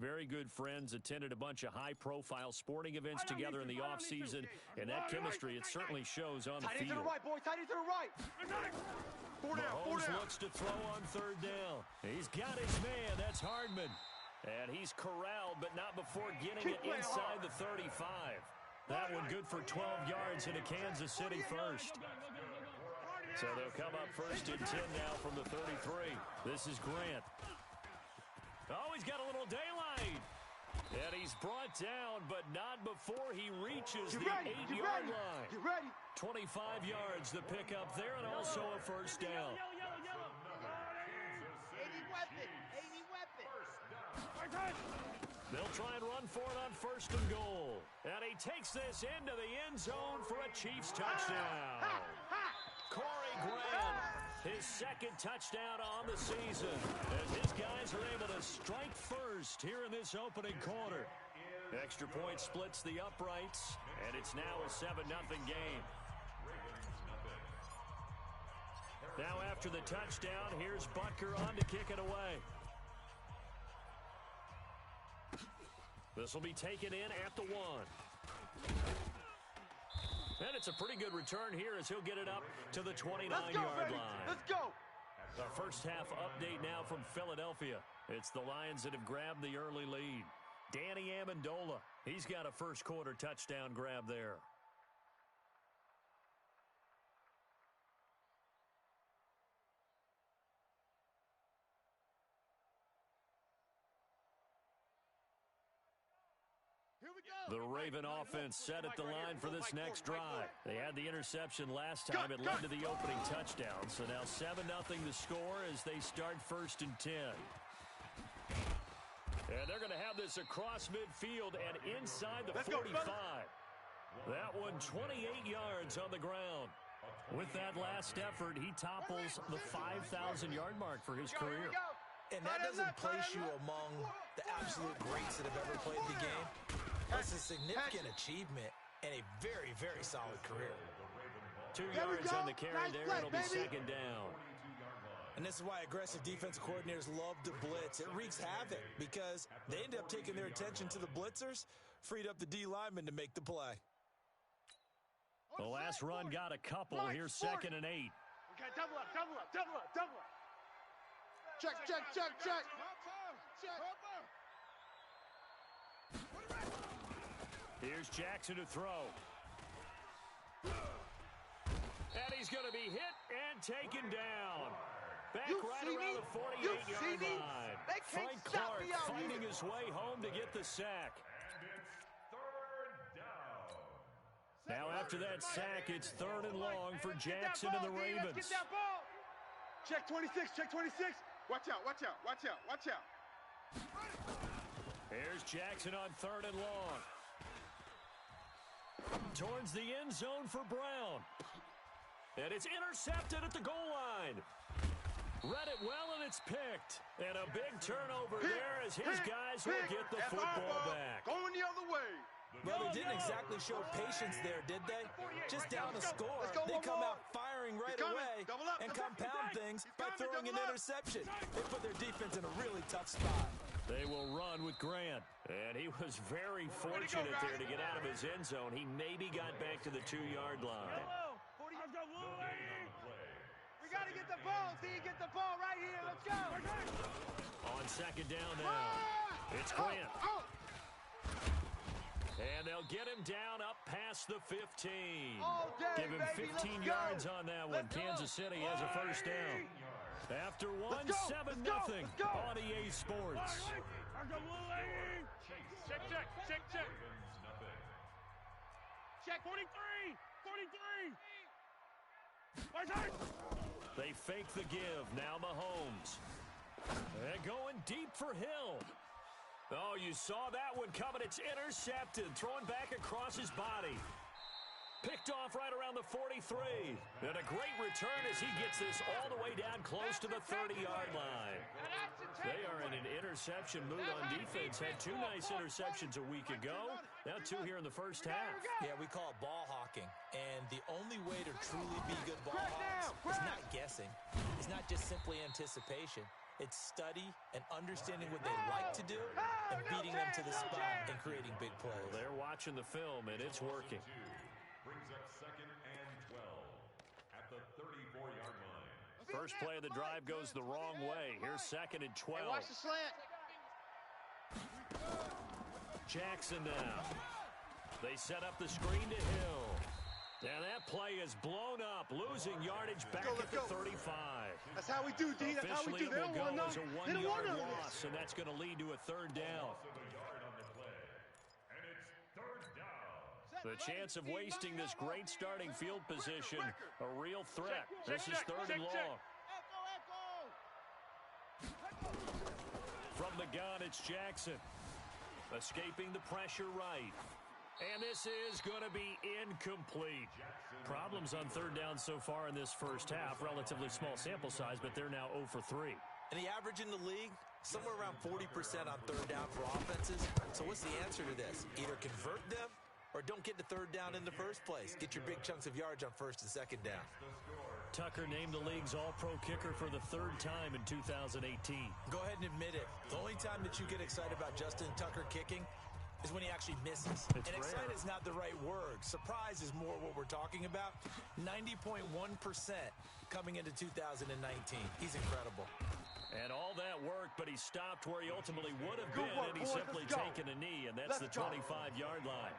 very good friends, attended a bunch of high-profile sporting events together in the offseason, and that chemistry, it certainly shows on the field. Tight end to the right, boy. Tight end to the right. Mahomes looks to throw on third down. He's got his man. That's Hardman. And he's corralled, but not before getting it inside the 35. That one good for 12 yards into Kansas City first. So they'll come up first and 10 now from the 33. This is Grant. Oh, he's got a little daylight. And he's brought down, but not before he reaches the 8-yard line. Get ready. 25 yards the pickup there, and also a first down. 80 weapon. 80 weapon. They'll try and run for it on first and goal. And he takes this into the end zone for a Chiefs touchdown. Corey Grant, his second touchdown on the season, as his guys are able to strike first here in this opening quarter. Extra point splits the uprights, and it's now a 7-0 game. Now after the touchdown, here's Butker on to kick it away. This will be taken in at the 1. And it's a pretty good return here as he'll get it up to the 29-yard line. Let's go. Our first half update now from Philadelphia. It's the Lions that have grabbed the early lead. Danny Amendola, he's got a first quarter touchdown grab there. The Raven offense set at the line for this next drive. They had the interception last time. It led to the opening touchdown. So now 7-0 the score as they start first and 10. And they're going to have this across midfield and inside the 45. That one 28 yards on the ground. With that last effort, he topples the 5,000-yard mark for his career. And that doesn't place you among the absolute greats that have ever played the game. That's a significant achievement and a very, very solid career. 2 yards on the carry there. It'll be second down. And this is why aggressive defensive coordinators love to blitz. It wreaks havoc because they end up taking their attention to the blitzers, freed up the D lineman to make the play. The last run got a couple. Here's second and 8. Okay, double up. Check. Check. Here's Jackson to throw. And he's going to be hit and taken down. Back right around the 48-yard line. Frank Clark fighting his way home to get the sack. Now after that sack, it's third and long for Jackson and the Ravens. Check 26. Watch out. Here's Jackson on third and long. Towards the end zone for Brown. And it's intercepted at the goal line. Read it well, and it's picked. And a big turnover there as his guys will get the football back. Going the other way. Well, they didn't exactly show patience there, did they? Just down a score, they come out firing right away and compound things by throwing an interception. They put their defense in a really tough spot. They will run with Grant. And he was very fortunate there to get out of his end zone. He maybe got back to the 2-yard line. We got to get the ball, D. Get the ball right here. Let's go. On second down now, it's Grant. And they'll get him down up past the 15. Give him 15 yards on that one. Kansas City has a first down. After 7-0 on EA Sports. Check 43. They fake the give. Now Mahomes. They're going deep for Hill. Oh, you saw that one coming. It's intercepted. Throwing back across his body. Picked off right around the 43. And a great return as he gets this all the way down close to the 30-yard line. They are in an interception mood on defense. Had 2 nice interceptions a week ago. Now 2 here in the first half. Yeah, we call it ball hawking. And the only way to truly be good ball hawks is not guessing. It's not just simply anticipation. It's study and understanding what they like to do and beating to the spot and creating big plays. Well, they're watching the film, and it's working. Brings up 2nd and 12 at the 34-yard line. First play of the drive goes the wrong way. Here's 2nd and 12. Hey, watch the slant. Jackson now. They set up the screen to Hill. And that play is blown up, losing yardage back at the 35. That's how we do, D. That's how we do. Officially, it will go as a 1-yard loss, and that's going to lead to a 3rd down. The chance of wasting this great starting field position, a real threat. This is 3rd and long. From the gun, it's Jackson. Escaping the pressure right. And this is going to be incomplete. Problems on 3rd down so far in this first half. Relatively small sample size, but they're now 0 for 3. And the average in the league, somewhere around 40% on 3rd down for offenses. So what's the answer to this? Either convert them or don't get to 3rd down in the first place. Get your big chunks of yards on 1st and 2nd down. Tucker named the league's all-pro kicker for the 3rd time in 2018. Go ahead and admit it. The only time that you get excited about Justin Tucker kicking is when he actually misses. It's and excited rare. is not the right word. Surprise is more what we're talking about. 90.1% coming into 2019. He's incredible. And all that work, but he stopped where he ultimately would have been, and he's simply taken a knee, and that's the 25-yard line.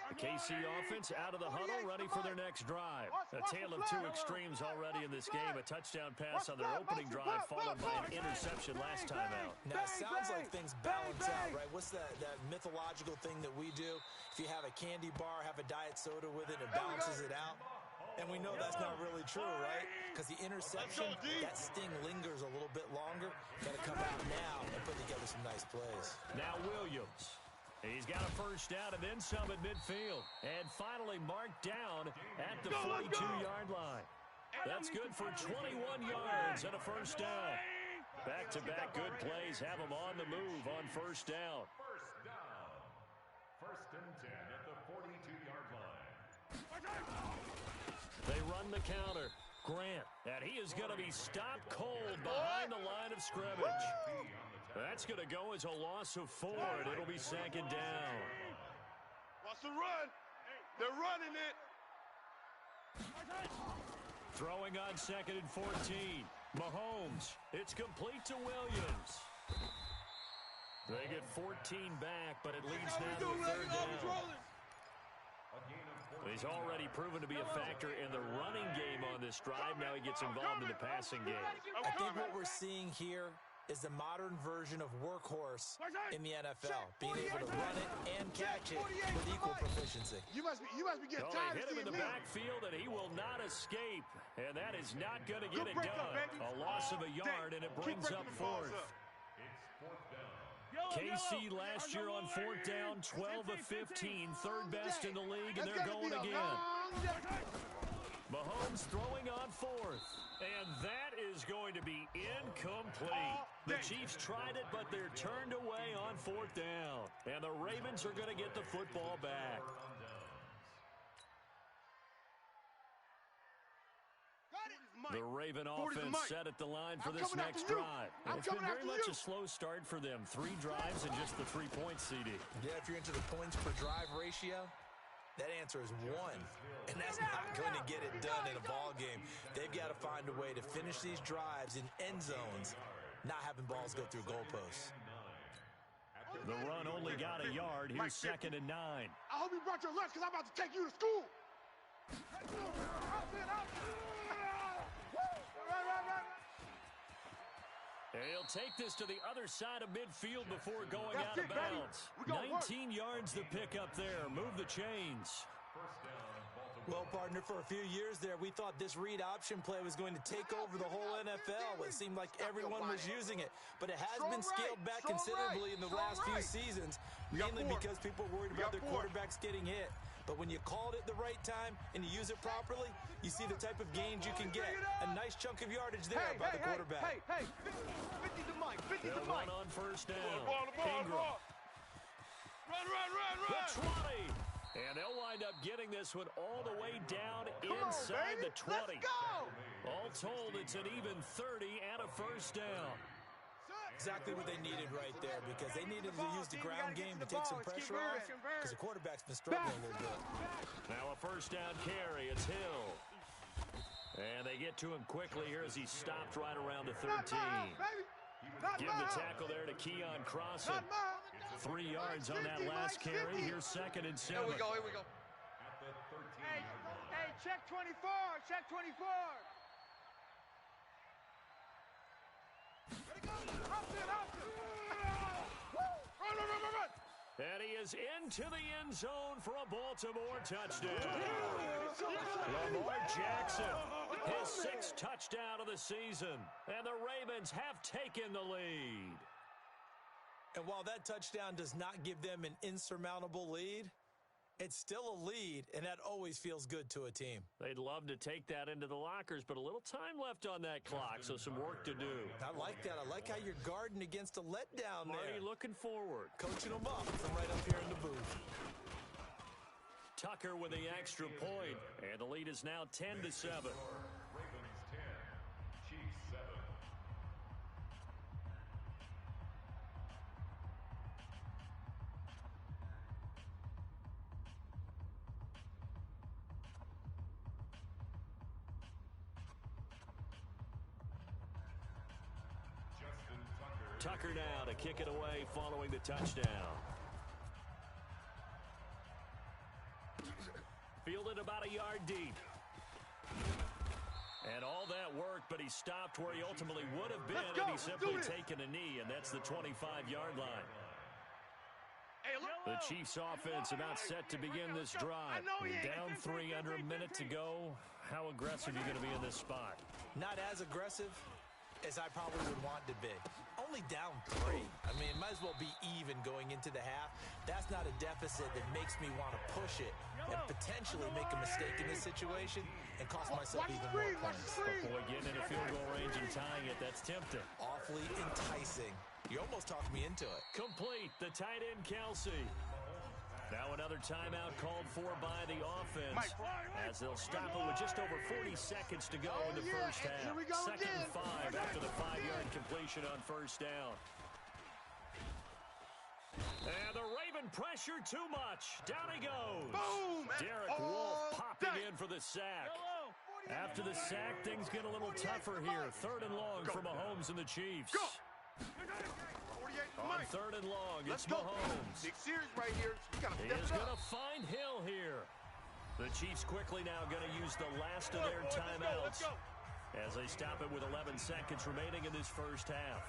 The KC offense out of the huddle, ready for their next drive. A tale of two extremes already in this game. A touchdown pass on their opening drive, followed by an interception last time out. Now, it sounds like things balance out, right? What's that mythological thing that we do? If you have a candy bar, have a diet soda with it, it balances it out. And we know that's not really true, right? Because the interception, that sting lingers a little bit longer. Got to come out now and put together some nice plays. Now Williams. He's got a first down and then some at midfield. And finally marked down at the 42-yard line. That's good for 21 yards and a first down. Back-to-back good plays have him on the move on first down. First down. 1st and 10 at the 42-yard line. They run the counter. Grant, and he is going to be stopped cold behind the line of scrimmage. That's going to go as a loss of 4, and it'll be 2nd down. Watch the run. They're running it. Throwing on 2nd and 14. Mahomes, it's complete to Williams. They get 14 back, but it leads now to a 3rd down. He's already proven to be a factor in the running game on this drive. Now he gets involved in the passing game. I think what we're seeing here is the modern version of workhorse in the NFL, being able to run it and catch it with equal proficiency. You must be getting tired They hit of him in seeing the me. backfield, and he will not escape. And that is not going to get it done. A loss of a yard, and it brings up 4th. KC last year on 4th down, 12 of 15, 3rd best in the league, and they're going again. Mahomes throwing on 4th, and that is going to be incomplete. The Chiefs tried it, but they're turned away on 4th down, and the Ravens are going to get the football back. The Raven offense set at the line for this next drive. It's been very much a slow start for them. 3 drives and just the 3 points, CD. Yeah, if you're into the points per drive ratio, that answer is 1. And that's not going to get it done in a ball game. They've got to find a way to finish these drives in end zones, not having balls go through goalposts. The run only got a yard. Here's 2nd and 9. I hope you brought your lunch because I'm about to take you to school. He'll take this to the other side of midfield before going out of bounds. 19 yards the pick up there. Move the chains. Well, partner, for a few years there, we thought this read option play was going to take over the whole NFL. It seemed like everyone was using it. But it has been scaled back considerably in the last few seasons, mainly because people were worried about their quarterbacks getting hit. But when you called it the right time and you use it properly, you see the type of gains you can get. A nice chunk of yardage there by the quarterback. Hey, 50 to Mike, 50 to Mike. Run on first down. Ball. Ingram. Run. The 20. And they'll wind up getting this one all the way down inside the 20. Let's go. All told, it's an even 30 and a first down. Exactly what they needed right there, because they needed to use the ground game to take some pressure off, because the quarterback's been struggling a little bit. Now a first down carry. It's Hill. And they get to him quickly here as he stopped right around the 13. Give the tackle there to Keon Crossen. 3 yards on that last carry. Here's 2nd and 7. Here we go. At the 13-yard line. Hey, check 24. Check 24. And he is into the end zone for a Baltimore touchdown. Lamar Jackson, his 6th touchdown of the season. And the Ravens have taken the lead. And while that touchdown does not give them an insurmountable lead, it's still a lead, and that always feels good to a team. They'd love to take that into the lockers, but a little time left on that clock, so some work to do. I like that. I like how you're guarding against a letdown there. Marty looking forward. Coaching them up from right up here in the booth. Tucker with the extra point, and the lead is now 10-7. Ravens 10, Chiefs 7. Tucker now to kick it away following the touchdown. Fielded about a yard deep. And all that work, but he stopped where he ultimately would have been had he simply taken a knee, and that's the 25-yard line. The Chiefs offense about set to begin this drive. Down 3 under a minute to go. How aggressive are you going to be in this spot? Not as aggressive as I probably would want to be. Only down 3. I mean, it might as well be even going into the half. That's not a deficit that makes me want to push it and potentially make a mistake in this situation and cost myself even more points. But boy, getting in a field goal range and tying it, that's tempting. Awfully enticing. You almost talked me into it. Complete, the tight end Kelsey. Now another timeout called for by the offense as they'll stop it with just over 40 seconds to go in the first half. 2nd and 5 after the 5-yard completion on first down. And the Raven pressure too much. Down he goes. Boom! Derek Wolfe popping in for the sack. After the sack, things get a little tougher here. 3rd and long for Mahomes and the Chiefs. On 3rd and long, it's Mahomes. Big series right here. You gotta He step is it going up. to find Hill here. The Chiefs quickly now going to use the last of their timeouts as they stop it with 11 seconds remaining in this first half.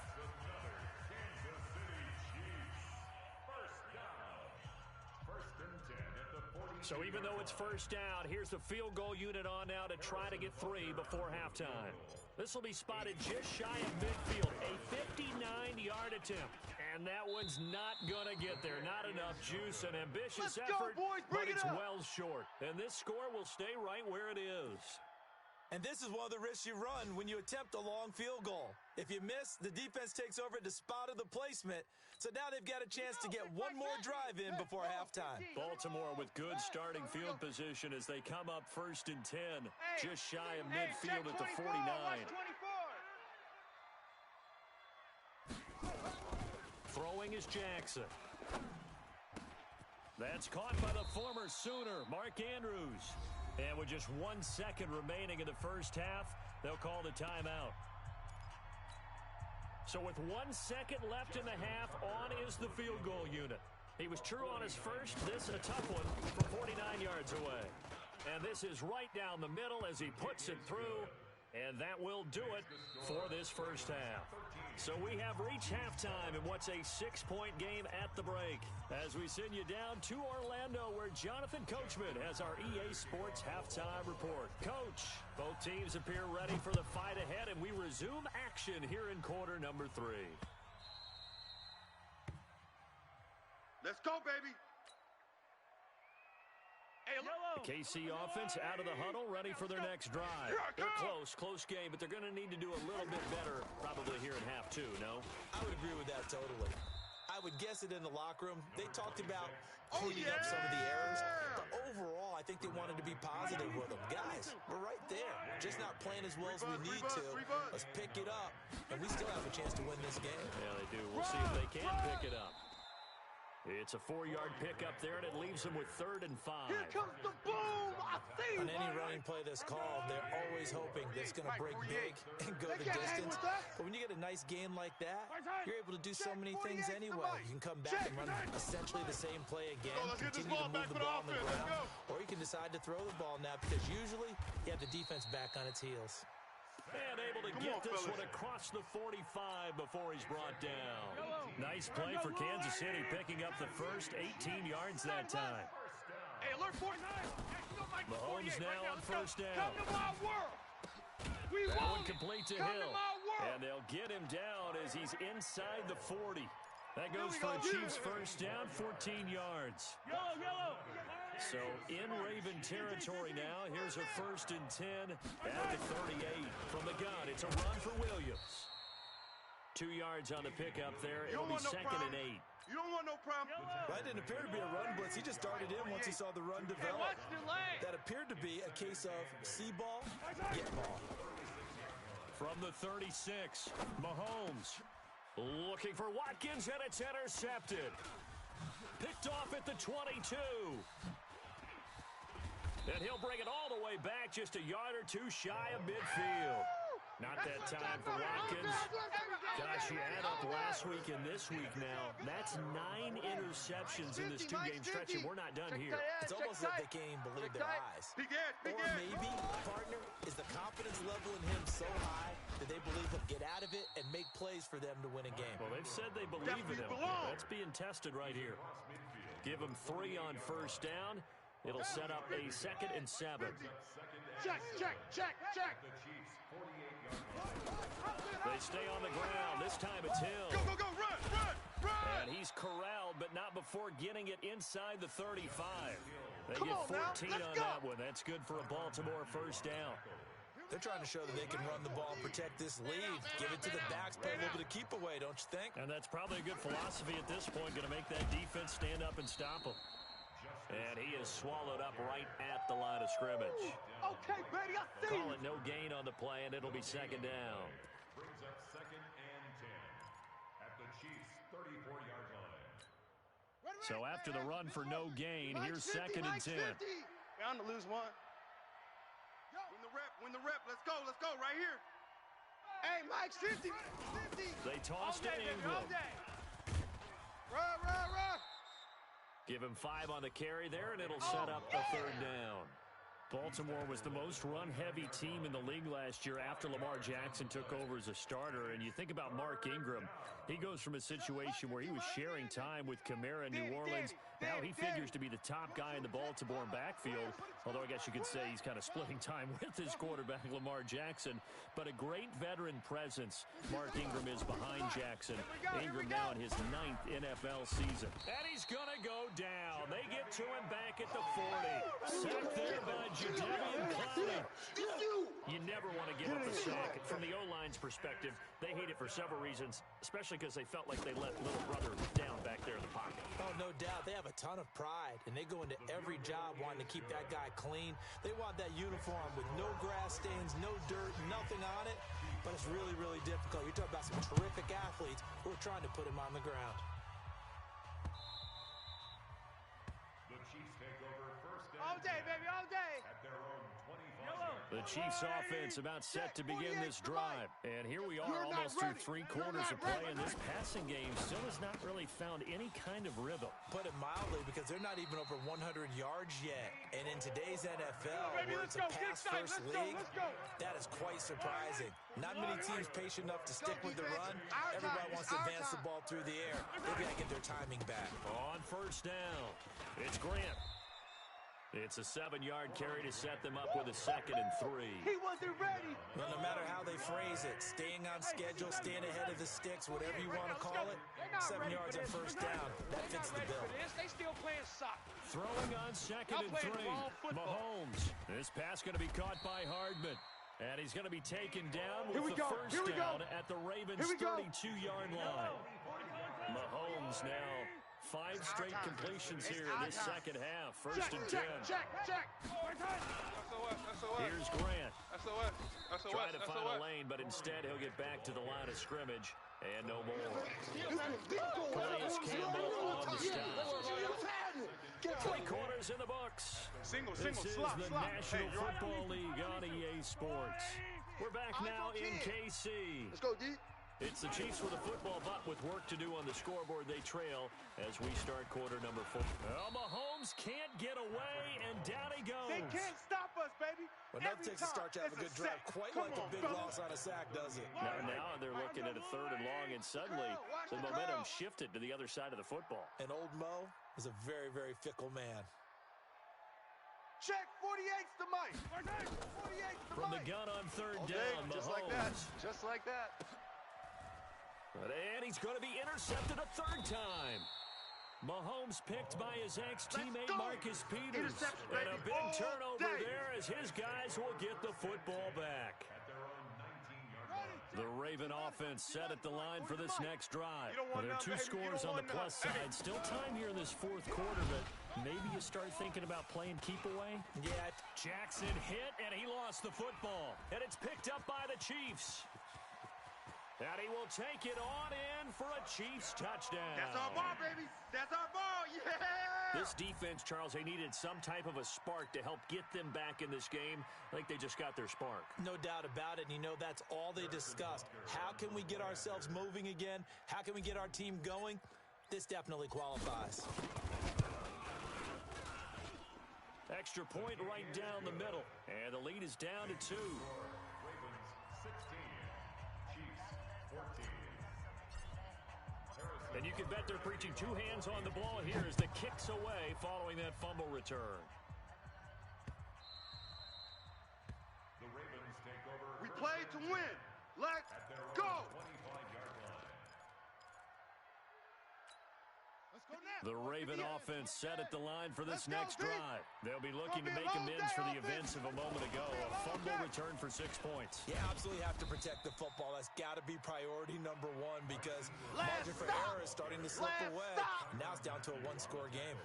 First and 10 at the 40. So even though it's first down, here's the field goal unit on now to try to get 3 before halftime. This will be spotted just shy of midfield, a 59-yard attempt. And that one's not going to get there. Not enough juice, an ambitious effort, but it's well short. And this score will stay right where it is. And this is one of the risks you run when you attempt a long field goal. If you miss, the defense takes over at the spot of the placement. So now they've got a chance to get one more drive in before halftime. Baltimore with good starting field position as they come up 1st and 10, just shy of midfield at the 49. Throwing is Jackson. That's caught by the former Sooner, Mark Andrews. And with just 1 second remaining in the first half, they'll call the timeout. So with 1 second left in the half, on is the field goal unit. He was true on his first. This a tough one from 49 yards away. And this is right down the middle as he puts it through. And that will do it for this first half. So we have reached halftime in what's a 6-point game at the break. As we send you down to Orlando, where Jonathan Coachman has our EA Sports halftime report. Coach, both teams appear ready for the fight ahead, and we resume action here in quarter number 3. Let's go, baby. The KC offense out of the huddle, ready for their next drive. They're close game, but they're going to need to do a little bit better probably here in half 2, no? I would agree with that totally. I I would guess it in the locker room. They talked about cleaning up some of the errors, but overall, I think they wanted to be positive with them. Guys, we're right there. Just not playing as well as we need to. Let's pick it up, and we still have a chance to win this game. Yeah, they do. We'll see if they can pick it up. It's a 4-yard pickup there, and it leaves them with 3rd and 5. Here comes the boom. I see. On any running play that's called, they're always hoping that it's going to break big and go the distance. But when you get a nice game like that, you're able to do so many things anyway. You can come back and run essentially the same play again, continue to move the ball on the ground, or you can decide to throw the ball now because usually you have the defense back on its heels. And able to get this one across the 45 before he's brought down. Nice play for Kansas City, picking up the first 18 yards that time. Hey, alert 49. Mahomes now on first down. Come to my world. We That won. one complete to Come Hill. to my world. And they'll get him down as he's inside the 40. That goes for a Chiefs first down, 14 yards. Yellow. So in Raven territory now. Here's a 1st and 10 at the 38. From the gun, it's a run for Williams. 2 yards on the pickup there. It'll be 2nd and 8. You don't want no problem. That didn't appear to be a run blitz. He just darted in once he saw the run develop. That appeared to be a case of see ball, get ball. From the 36, Mahomes looking for Watkins, and it's intercepted. Picked off at the 22. And he'll bring it all the way back, just a yard or two shy of midfield. Not that time for Watkins. Gosh, you add up last week and this week now. That's 9 interceptions in this 2-game stretch, and we're not done here. It's almost like they can't even believe their eyes. Or maybe, partner, is the confidence level in him so high that they believe he'll get out of it and make plays for them to win a game. Well, they've said they believe in him. That's being tested right here. Give him 3 on first down. It'll set up a 2nd and 7. Check. They stay on the ground. This time it's Hill. Go, run. And he's corralled, but not before getting it inside the 35. They get 14 on that one. That's good for a Baltimore first down. They're trying to show that they can run the ball and protect this lead. Give it to the backs, play a little bit of keep away, don't you think? And that's probably a good philosophy at this point, going to make that defense stand up and stop them. And he is swallowed up right at the line of scrimmage. Okay, baby, I see. Call it no gain on the play, and it'll be 2nd down. Brings up 2nd and 10 at the Chiefs' 34-yard line. So after the run for no gain, here's 2nd and 10. We're on to lose one. Win the rep. Let's go, right here. Hey, Mike's 50. They tossed to Ingram. Run. Give him 5 on the carry there, and it'll set up a 3rd down. Baltimore was the most run-heavy team in the league last year after Lamar Jackson took over as a starter. And you think about Mark Ingram, he goes from a situation where he was sharing time with Kamara in New Orleans. Now he figures to be the top guy in the Baltimore backfield, although I guess you could say he's kind of splitting time with his quarterback, Lamar Jackson. But a great veteran presence, Mark Ingram is behind Jackson. Ingram now in his 9th NFL season. And he's going to go down. They get to him back at the 40. Sacked there by Jadeveon Clowney. You never want to give up a sack. From the O-line's perspective, they hate it for several reasons, especially because they felt like they let little brother down back there in the pocket. Oh, no doubt. They have a ton of pride, and they go into every job wanting to keep that guy clean. They want that uniform with no grass stains, no dirt, nothing on it, but it's really, really difficult. You're talking about some terrific athletes who are trying to put him on the ground. The Chiefs take over 1st and All day, 10 baby, all day. at their own 25-yard The Chiefs offense about set to begin this drive. And here we are almost through 3 quarters of play, and this passing game still has not really found any kind of rhythm. Put it mildly, because they're not even over 100 yards yet. And in today's NFL, where it's a pass-first league, that is quite surprising. Not many teams patient enough to stick with the run. Everybody wants to advance the ball through the air. They've got to get their timing back. On first down, it's Grant. It's a 7-yard carry to set them up with a 2nd and 3. He wasn't ready. Well, no matter how they phrase it, staying on schedule, staying ahead of the sticks, whatever you want to call it, 7 yards on first down, that fits the bill. They still playing soccer. Throwing on 2nd and 3. Mahomes. This pass going to be caught by Hardman. And he's going to be taken down with the first down at the Ravens' 32-yard line. Mahomes now 5 straight completions here in this second half. First and 10. Check. Here's Grant. SOS. Trying to find a lane, but instead he'll get back to the line of scrimmage. And no more. Calais Campbell on the stop. 3 quarters in the books. This is the National Football League on EA Sports. We're back now in KC. Let's go, D. It's the Chiefs with a football, but with work to do on the scoreboard, they trail as we start quarter number 4. Well, Mahomes can't get away, and down he goes. They can't stop us, baby. Well, that takes a start to have a good drive. Quite like a big loss on a sack, does it? Now they're looking at a 3rd and long, and suddenly the momentum shifted to the other side of the football. And old Mo is a very, very fickle man. Check 48's the mic. 48's the From the mic. gun on 3rd down, Just Mahomes. like that. Just like that. And he's going to be intercepted a 3rd time. Mahomes picked by his ex-teammate Marcus Peters. And a big turnover there as his guys will get the football back. The Raven offense set at the line for this next drive. There are 2 scores on the plus side. Still time here in this 4th quarter, but maybe you start thinking about playing keep away. Yeah. Jackson hit, and he lost the football. And it's picked up by the Chiefs. And he will take it on in for a Chiefs touchdown. That's our ball, baby. That's our ball. Yeah. This defense, Charles, they needed some type of a spark to help get them back in this game. I think they just got their spark. No doubt about it. And, you know, that's all they discussed. How can we get ourselves moving again? How can we get our team going? This definitely qualifies. Extra point right down the middle. And the lead is down to 2. Ravens 16, Chiefs 14. And you can bet they're preaching 2 hands on the ball here as the kick's away following that fumble return. The Ravens take over. We play to win. Let's at their go. 25-yard line. Let's go now. The Raven offense set at the line for this next drive. They'll be looking to make amends for the events of a moment ago. A fumble return for 6 points. Yeah, absolutely have to protect the football. That's got to be priority number 1 because margin for error is starting to slip away. Now it's down to a 1-score game.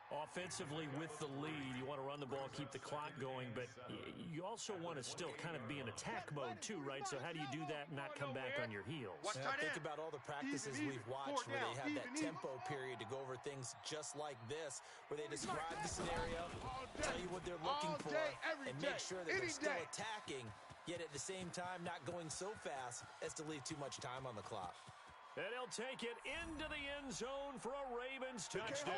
Offensively with the lead, you want to run the ball, keep the clock going, but you also want to still kind of be in attack mode too, right? So how do you do that and not come back on your heels? Now, think about all the practices we've watched where they have that tempo period to go over things just like this, where they describe the scenario, tell you what they're looking for, and make sure that they're still attacking, yet at the same time not going so fast as to leave too much time on the clock. And he'll take it into the end zone for a Ravens touchdown.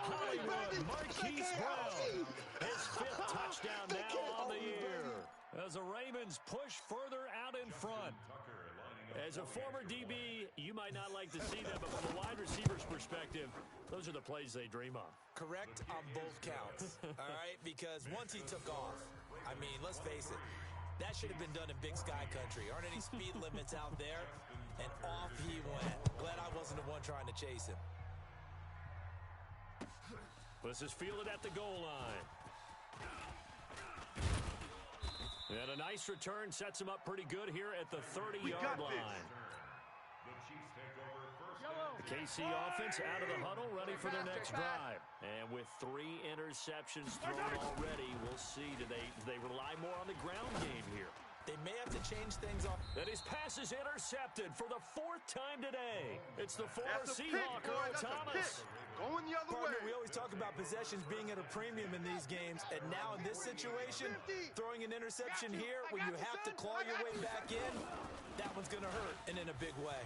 Hollywood Marquise Brown, his 5th touchdown now on the year. As the Ravens push further out in front. As a former DB, you might not like to see that, but from a wide receiver's perspective, those are the plays they dream of. Correct on both counts, all right? Because once he took off, I mean, let's face it, that should have been done in Big Sky Country. Aren't any speed limits out there? And off he went. Glad I wasn't the one trying to chase him. This is fielded at the goal line. And a nice return sets him up pretty good here at the 30-yard line. The Chiefs take over first. The KC offense out of the huddle, ready for their next drive. And with 3 interceptions thrown already, we'll see, do they rely more on the ground game here? They may have to change things up. And his pass is intercepted for the 4th time today. It's the former Seahawk, Earl Thomas. Going the other way. Partner, we always talk about possessions being at a premium in these games, and now in this situation, throwing an interception here when you have to claw your way back in, that one's going to hurt, and in a big way.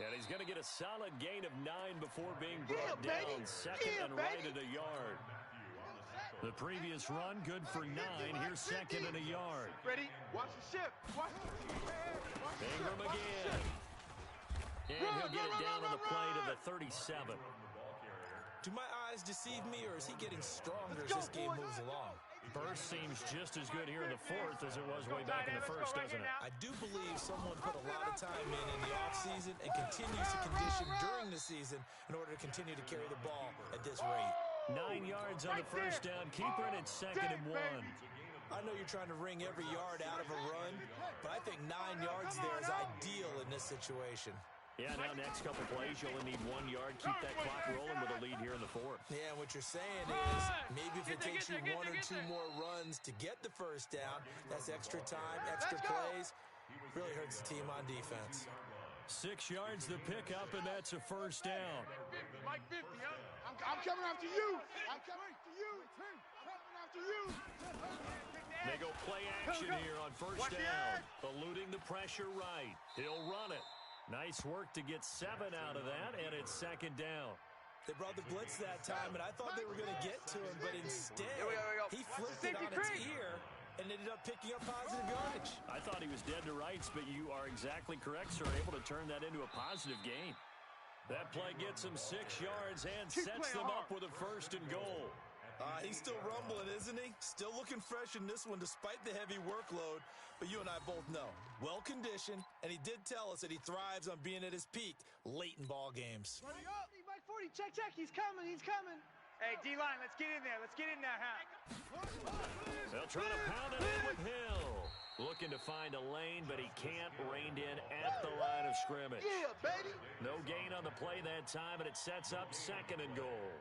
And he's going to get a solid gain of 9 before being brought down. 2nd and right at a yard. The previous run, good for 9. Here's 2nd and a yard. Ready? Watch the ship. Watch the Ingram ship. again. And he'll get it down on the play to the 37. Do my eyes deceive me, or is he getting stronger as this game moves along? Burst seems just as good here in the 4th as it was way back in the 1st, doesn't it? I do believe someone put a lot of time in the offseason and continues to condition during the season in order to continue to carry the ball at this rate. 9 yards on the first down. Keeper, and it's 2nd and 1. I know you're trying to wring every yard out of a run, but I think 9 yards there is ideal in this situation. Yeah, now next couple plays, you'll only need 1 yard. Keep that clock rolling with a lead here in the fourth. Yeah, and what you're saying is maybe if it takes you 1 or 2 more runs to get the first down, that's extra time, extra plays, really hurts the team on defense. 6 yards the pickup, and that's a first down. Mike 50, huh? I'm coming after you. I'm coming after you. Coming after you. They go play action here on first down. Eluding the pressure right. He'll run it. Nice work to get 7 out of that, and it's second down. They brought the blitz that time, and I thought they were going to get to him, but instead, he flipped it on its ear and ended up picking up positive yardage. I thought he was dead to rights, but you are exactly correct, sir. Able to turn that into a positive gain. That play gets him 6 yards and sets them up with a first and goal. He's still rumbling, isn't he? Still looking fresh in this one despite the heavy workload. But you and I both know, well-conditioned, and he did tell us that he thrives on being at his peak late in ball games. Mike 40, check, he's coming. Hey, D-line, let's get in there, They'll try to pound it in with Hill. Looking to find a lane, but he can't rein in at the line of scrimmage. Yeah, baby. No gain on the play that time, and it sets up second and goal.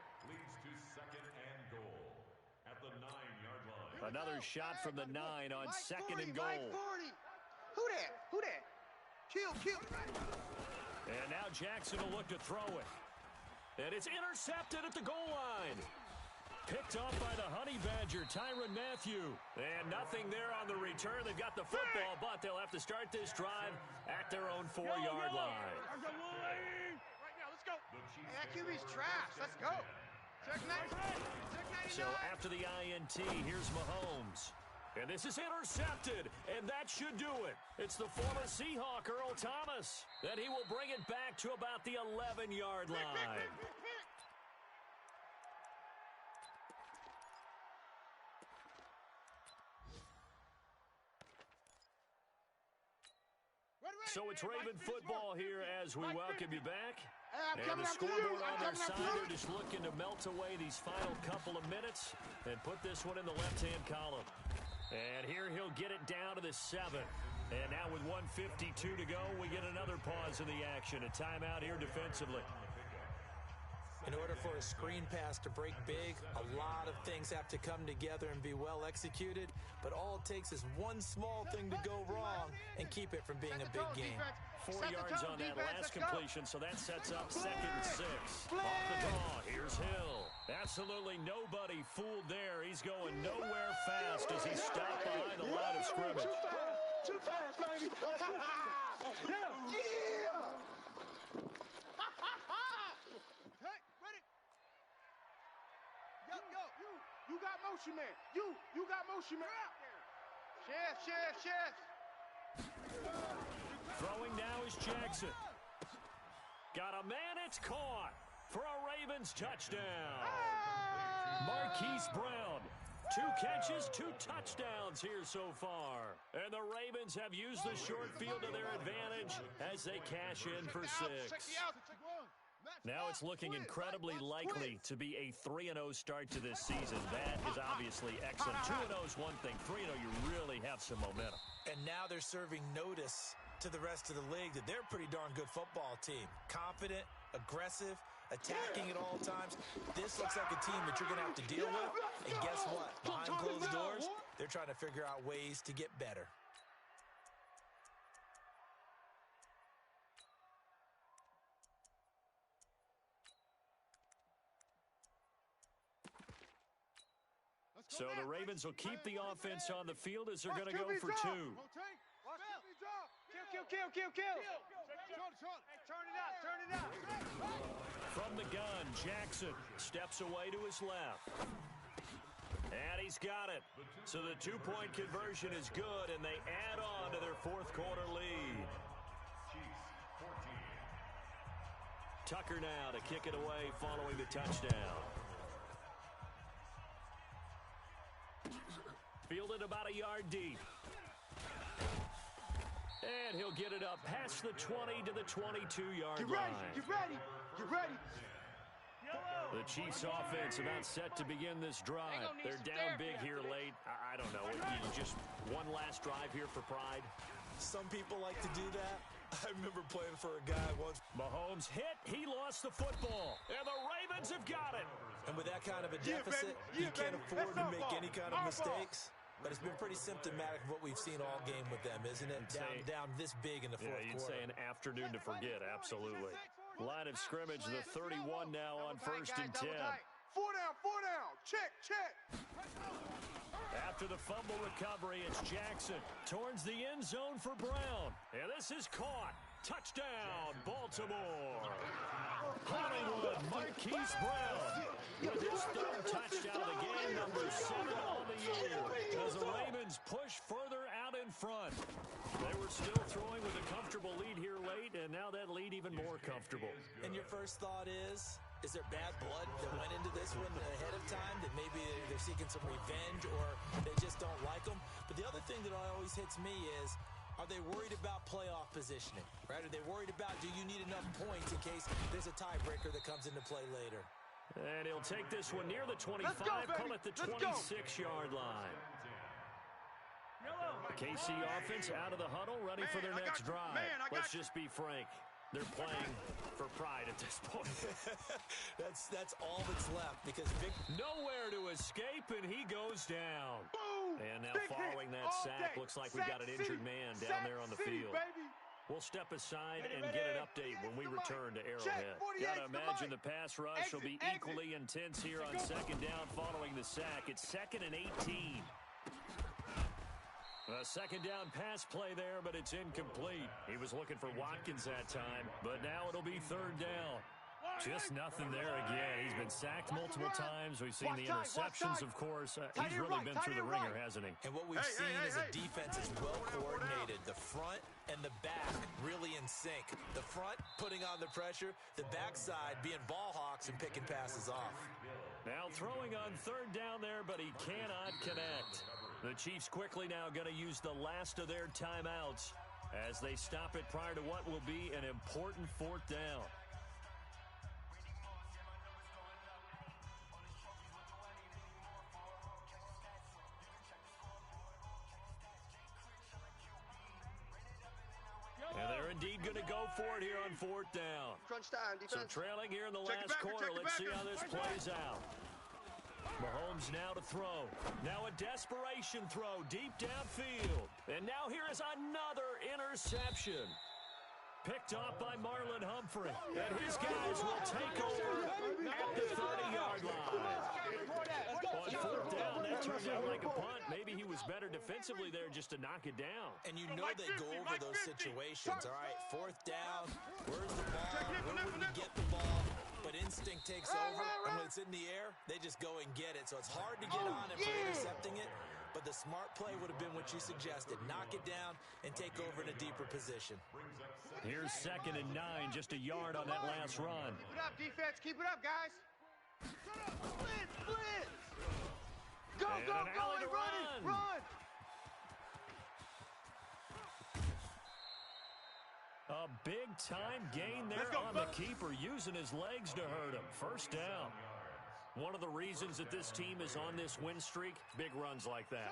Another shot from the 9 on second and goal. Mike 40. Who that? Kill. And now Jackson will look to throw it. And it's intercepted at the goal line. Picked off by the Honey Badger, Tyrann Mathieu. And nothing there on the return. They've got the football, but they'll have to start this drive at their own 4-yard line. Right now, let's go. Hey, that QB's trash. Let's go. Check 99. So after the INT, here's Mahomes. And this is intercepted, and that should do it. It's the former Seahawk, Earl Thomas. Then he will bring it back to about the 11-yard line. So it's Raven football here as we welcome you back. And the scoreboard on their side, they're just looking to melt away these final couple of minutes and put this one in the left-hand column. And here he'll get it down to the 7. And now with 1:52 to go, we get another pause in the action. A timeout here defensively. In order for a screen pass to break big, a lot of things have to come together and be well executed. But all it takes is one small thing to go wrong and keep it from being a big game. 4 yards on that last completion, so that sets up second and 6. Off the draw, here's Hill. Absolutely nobody fooled there. He's going nowhere fast as he stopped behind the line of scrimmage. Too fast, baby. Yeah. You got motion, man. You got motion, man. Chef. Throwing now is Jackson. Got a man, it's caught for a Ravens touchdown. Marquise Brown. 2 catches, 2 touchdowns here so far. And the Ravens have used the short field to their advantage as they cash in for 6. Now it's looking incredibly likely to be a 3-0 start to this season. That is obviously excellent. 2-0 is one thing. 3-0, you really have some momentum. And now they're serving notice to the rest of the league that they're a pretty darn good football team. Confident, aggressive, attacking at all times. This looks like a team that you're going to have to deal with. And guess what? Behind closed doors, they're trying to figure out ways to get better. So the Ravens will keep the offense on the field as they're going to go for 2. Kill. Turn it up. From the gun, Jackson steps away to his left. And he's got it. So the 2-point conversion is good, and they add on to their 4th quarter lead. Tucker now to kick it away following the touchdown. Fielded about a yard deep. And he'll get it up past the 20 to the 22-yard line. Get ready. The Chiefs offense about set to begin this drive. They're down big here late. I don't know. Just one last drive here for pride. Some people like to do that. I remember playing for a guy once. Mahomes hit. He lost the football. And the Ravens have got it. And with that kind of a deficit, you can't afford to make any kind of mistakes. But it's been pretty symptomatic of what we've seen all game with them, isn't it? Down this big in the fourth quarter. You'd say an afternoon to forget, absolutely. Line of scrimmage, the 31 now on 1st and 10. 4 down, check. After the fumble recovery, it's Jackson towards the end zone for Brown. And this is caught. Touchdown, Baltimore. Hollywood Marquise Brown with his 3rd touchdown of the game, number 7 on the year. As the Ravens push further out in front. They were still throwing with a comfortable lead here late, and now that lead even more comfortable. And your first thought is there bad blood that went into this one ahead of time, that maybe they're seeking some revenge or they just don't like them? But the other thing that always hits me is, are they worried about playoff positioning, right? Are they worried about, do you need enough points in case there's a tiebreaker that comes into play later? And he'll take this one near the 25, call it the 26-yard line. The KC offense out of the huddle, ready for their next drive. Let's just be frank. They're playing for pride at this point. That's all that's left because nowhere to escape, and he goes down. Boom! And now following that sack, looks like we've got an injured man down there on the field. We'll step aside and get an update when we return to Arrowhead. Got to imagine the pass rush will be equally intense here on 2nd down following the sack. It's 2nd and 18. A 2nd down pass play there, but it's incomplete. He was looking for Watkins that time, but now it'll be 3rd down. Just nothing there again. He's been sacked multiple times. We've seen the interceptions, of course. He's really been through the ringer, hasn't he? And what we've seen is a defense that's well coordinated. The front and the back really in sync. The front putting on the pressure, the backside being ball hawks and picking passes off. Now throwing on 3rd down there, but he cannot connect. The Chiefs quickly now going to use the last of their timeouts as they stop it prior to what will be an important 4th down. And they're indeed going to go for it here on 4th down. Crunch time, defense. So trailing here in the last quarter. Let's see how this plays out. Mahomes now to throw. Now a desperation throw deep downfield. And now here is another interception. Picked off by Marlon Humphrey. And his guys will take over at the 30-yard line. On 4th down, that turned out like a punt. Maybe he was better defensively there just to knock it down. And you know they go over those situations. All right, 4th down. Where's the ball? Where would we get the ball? But instinct takes over, and when it's in the air, they just go and get it. So it's hard to get on him for intercepting it, but the smart play would have been what you suggested. Knock it down and take over in a deeper position. Here's 2nd and 9, just a yard on that last run. Keep it up, defense. Keep it up, guys. Blitz. Go, run. A big-time gain there on the keeper, using his legs to hurt him. 1st down. One of the reasons that this team is on this win streak, big runs like that.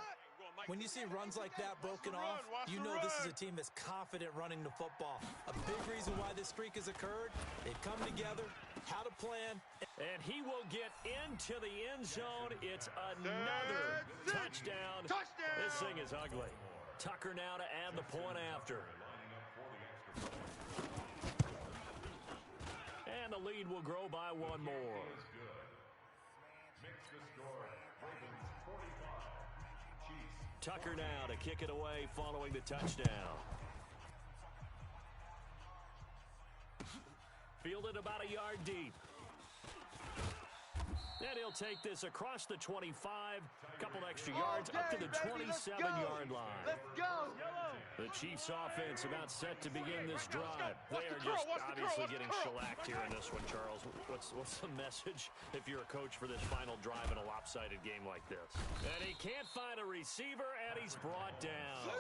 When you see runs like that broken off, you know this is a team that's confident running the football. A big reason why this streak has occurred, they've come together, how to plan. And he will get into the end zone. It's another touchdown. This thing is ugly. Tucker now to add the point after. And the lead will grow by 1 more. Tucker now to kick it away following the touchdown. Fielded about a yard deep. And he'll take this across the 25, couple extra yards, up to the 27-yard line. Let's go. The Chiefs offense about set to begin this drive. They are just obviously getting shellacked here in this one, Charles. What's the message if you're a coach for this final drive in a lopsided game like this? And he can't find a receiver, and he's brought down.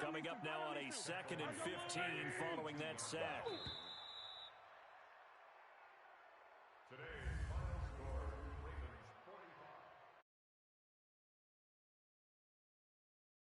Coming up now on a 2nd and 15 following that sack.